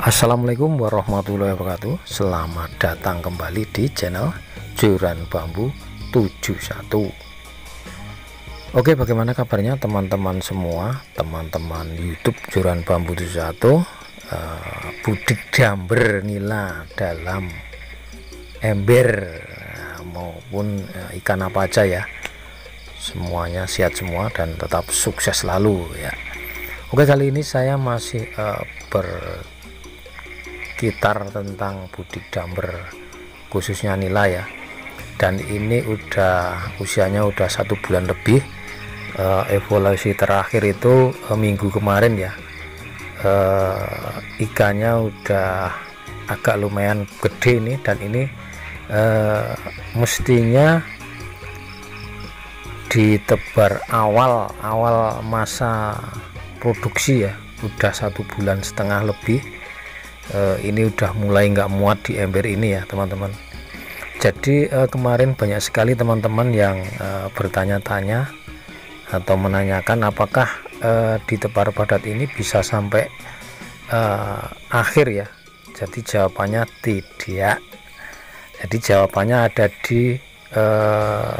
Assalamualaikum warahmatullahi wabarakatuh. Selamat datang kembali di channel Joran Bambu 71. Oke, bagaimana kabarnya teman-teman semua, teman-teman YouTube Joran Bambu 71? Budik damber nila dalam ember maupun ikan apa aja ya, semuanya sehat semua dan tetap sukses selalu ya. Oke, kali ini saya masih berkitar tentang budik damber khususnya nila ya, dan ini usianya udah 1 bulan lebih. Evaluasi terakhir itu minggu kemarin ya. Ikannya udah agak lumayan gede nih, dan ini mestinya ditebar awal masa produksi ya, udah 1,5 bulan lebih. Ini udah mulai nggak muat di ember ini ya teman-teman. Jadi kemarin banyak sekali teman-teman yang bertanya-tanya atau menanyakan apakah ditebar padat ini bisa sampai akhir ya. Jadi jawabannya tidak. Jadi jawabannya ada di 1,5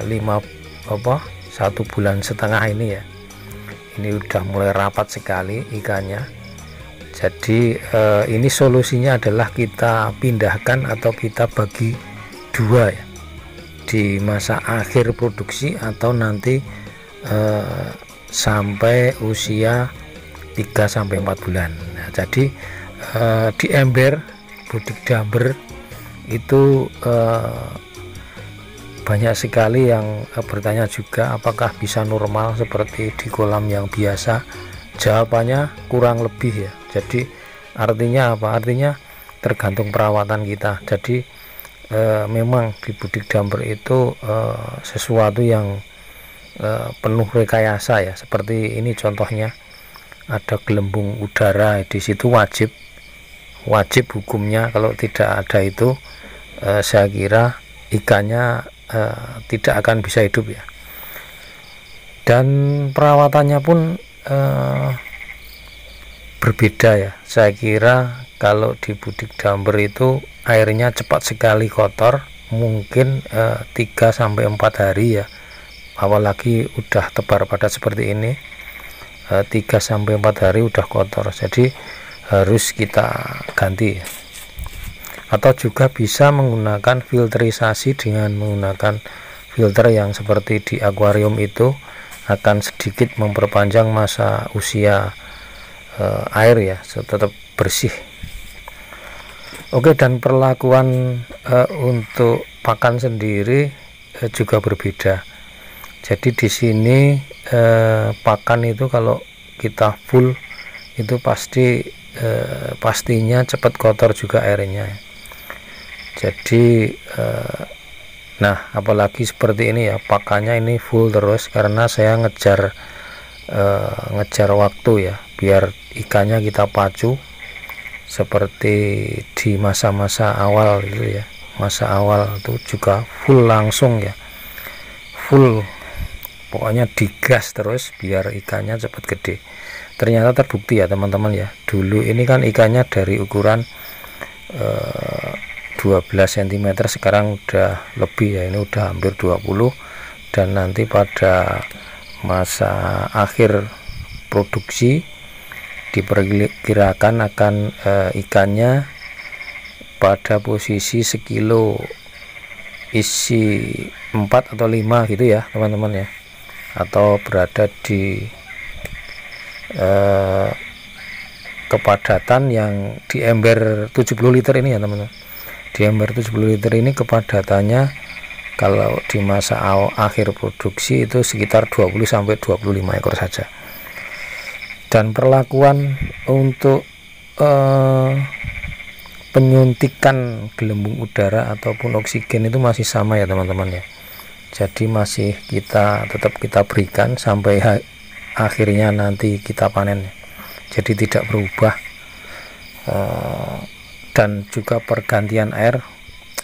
bulan ini ya. Ini udah mulai rapat sekali ikannya. Jadi ini solusinya adalah kita pindahkan atau kita bagi dua ya, di masa akhir produksi atau nanti sampai usia 3-4 bulan. Nah, jadi di ember budik damber itu banyak sekali yang bertanya juga apakah bisa normal seperti di kolam yang biasa. Jawabannya kurang lebih ya. Jadi artinya apa? Artinya tergantung perawatan kita. Jadi memang di budik damber itu sesuatu yang penuh rekayasa ya. Seperti ini contohnya, ada gelembung udara di situ, wajib hukumnya. Kalau tidak ada itu saya kira ikannya tidak akan bisa hidup ya. Dan perawatannya pun berbeda ya. Saya kira kalau di budik damber itu airnya cepat sekali kotor, mungkin 3-4 hari ya, apalagi udah tebar padat seperti ini. 3-4 hari udah kotor, jadi harus kita ganti ya. Atau juga bisa menggunakan filterisasi dengan menggunakan filter yang seperti di akuarium itu, akan sedikit memperpanjang masa usia air ya, tetap bersih. Oke, dan perlakuan untuk pakan sendiri juga berbeda. Jadi di sini pakan itu kalau kita full itu pastinya cepat kotor juga airnya. Jadi nah, apalagi seperti ini ya, pakannya ini full terus karena saya ngejar waktu ya, biar ikannya kita pacu seperti di masa-masa awal gitu ya. Masa awal itu juga full langsung ya, full, pokoknya digas terus biar ikannya cepat gede. Ternyata terbukti ya teman-teman ya. Dulu ini kan ikannya dari ukuran 12 cm, sekarang udah lebih ya, ini udah hampir 20, dan nanti pada masa akhir produksi diperkirakan akan ikannya pada posisi sekilo isi 4 atau 5 gitu ya teman-teman ya, atau berada di kepadatan yang di ember 70 liter ini ya teman-teman. Di ember 70 liter ini kepadatannya kalau di masa akhir produksi itu sekitar 20-25 ekor saja. Dan perlakuan untuk penyuntikan gelembung udara ataupun oksigen itu masih sama ya teman-teman ya. Jadi masih tetap kita berikan sampai akhirnya nanti kita panen. Jadi tidak berubah. Dan juga pergantian air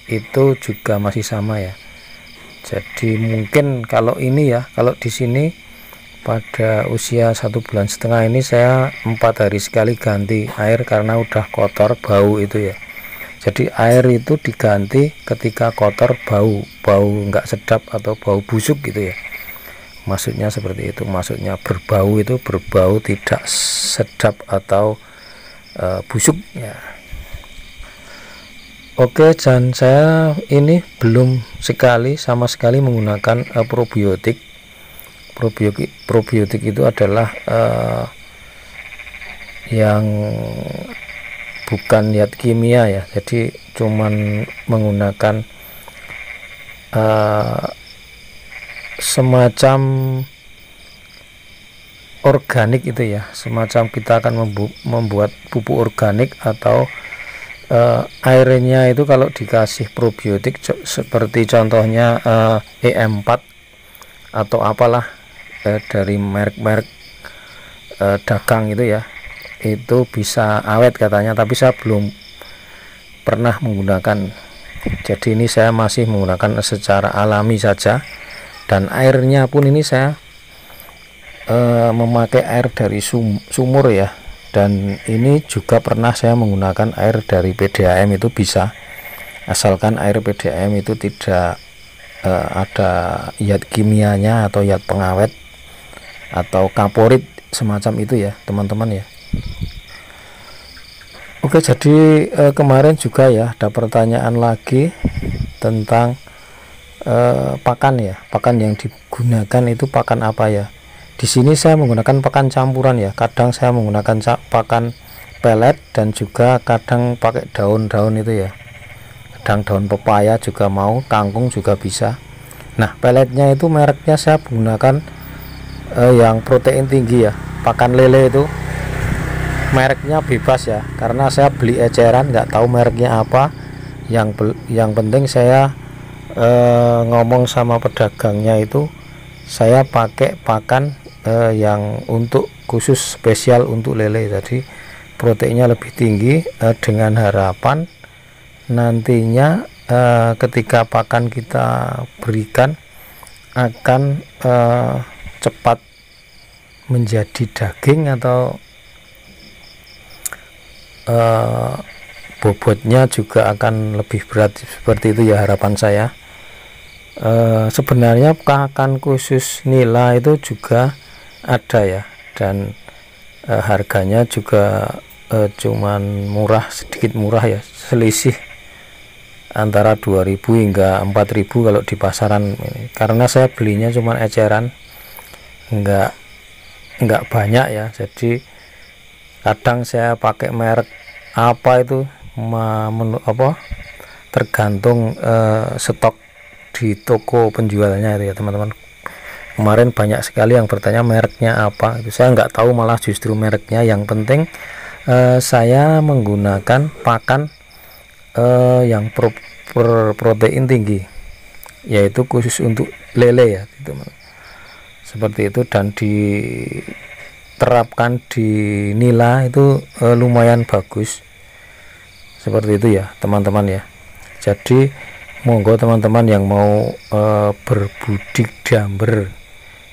itu juga masih sama ya. Jadi mungkin kalau ini ya, kalau di sini pada usia 1,5 bulan ini saya 4 hari sekali ganti air karena udah kotor bau itu ya. Jadi air itu diganti ketika kotor bau nggak sedap atau bau busuk gitu ya, maksudnya seperti itu. Maksudnya berbau itu berbau tidak sedap atau busuk ya. Oke, dan saya ini belum sama sekali menggunakan probiotik. Probiotik itu adalah yang bukan zat kimia ya, jadi cuman menggunakan semacam organik itu ya, semacam kita akan membuat pupuk organik atau airnya itu kalau dikasih probiotik seperti contohnya E4 atau apalah dari merek-merek dagang itu ya, itu bisa awet katanya, tapi saya belum pernah menggunakan. Jadi ini saya masih menggunakan secara alami saja, dan airnya pun ini saya memakai air dari sumur ya, dan ini juga pernah saya menggunakan air dari PDAM, itu bisa, asalkan air PDAM itu tidak ada zat kimianya atau zat pengawet atau kaporit semacam itu ya teman-teman ya. Oke, jadi kemarin juga ya ada pertanyaan lagi tentang pakan ya, pakan yang digunakan itu pakan apa ya. Di sini saya menggunakan pakan campuran ya, kadang saya menggunakan pakan pelet dan juga kadang pakai daun-daun itu ya, kadang daun pepaya juga mau, kangkung juga bisa. Nah, peletnya itu mereknya saya menggunakan yang protein tinggi ya, pakan lele itu mereknya bebas ya, karena saya beli eceran, nggak tahu mereknya apa. Yang penting saya ngomong sama pedagangnya itu saya pakai pakan yang untuk khusus spesial untuk lele, jadi proteinnya lebih tinggi, dengan harapan nantinya ketika pakan kita berikan akan cepat menjadi daging atau bobotnya juga akan lebih berat, seperti itu ya harapan saya. Sebenarnya pakan khusus nila itu juga ada ya, dan harganya juga cuman murah, sedikit murah ya, selisih antara 2.000 hingga 4.000 kalau di pasaran ini. Karena saya belinya cuman eceran, enggak banyak ya, jadi kadang saya pakai merek apa itu tergantung stok di toko penjualnya itu ya teman-teman. Kemarin banyak sekali yang bertanya mereknya apa, itu saya nggak tahu, malah justru mereknya. Yang penting saya menggunakan pakan yang protein tinggi, yaitu khusus untuk lele ya teman-teman, seperti itu. Dan diterapkan di nila itu lumayan bagus, seperti itu ya teman-teman ya. Jadi monggo teman-teman yang mau berbudik damber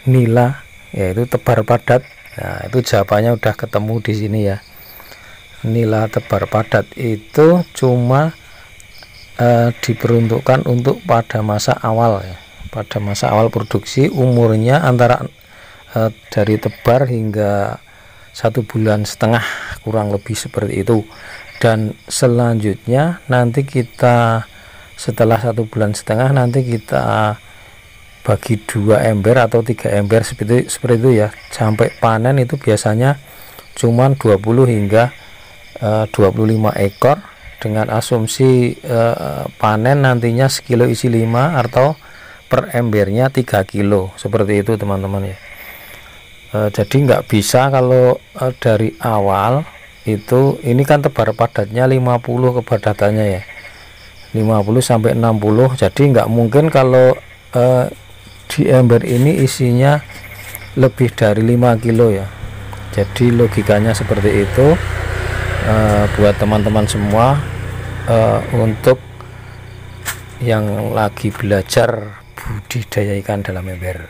nila, yaitu tebar padat. Nah, itu jawabannya udah ketemu di sini ya. Nila tebar padat itu cuma diperuntukkan untuk pada masa awal ya, pada masa awal produksi, umurnya antara dari tebar hingga 1,5 bulan kurang lebih seperti itu. Dan selanjutnya nanti kita setelah 1,5 bulan nanti kita bagi 2 ember atau 3 ember seperti itu ya, sampai panen itu biasanya cuman 20 hingga 25 ekor, dengan asumsi panen nantinya sekilo isi 5 atau per embernya 3 kilo, seperti itu teman-teman ya. Jadi nggak bisa kalau dari awal itu, ini kan tebar padatnya 50 kepadatannya ya, 50 sampai 60, jadi nggak mungkin kalau di ember ini isinya lebih dari 5 kilo ya. Jadi logikanya seperti itu. Buat teman-teman semua, untuk yang lagi belajar budidaya ikan dalam ember.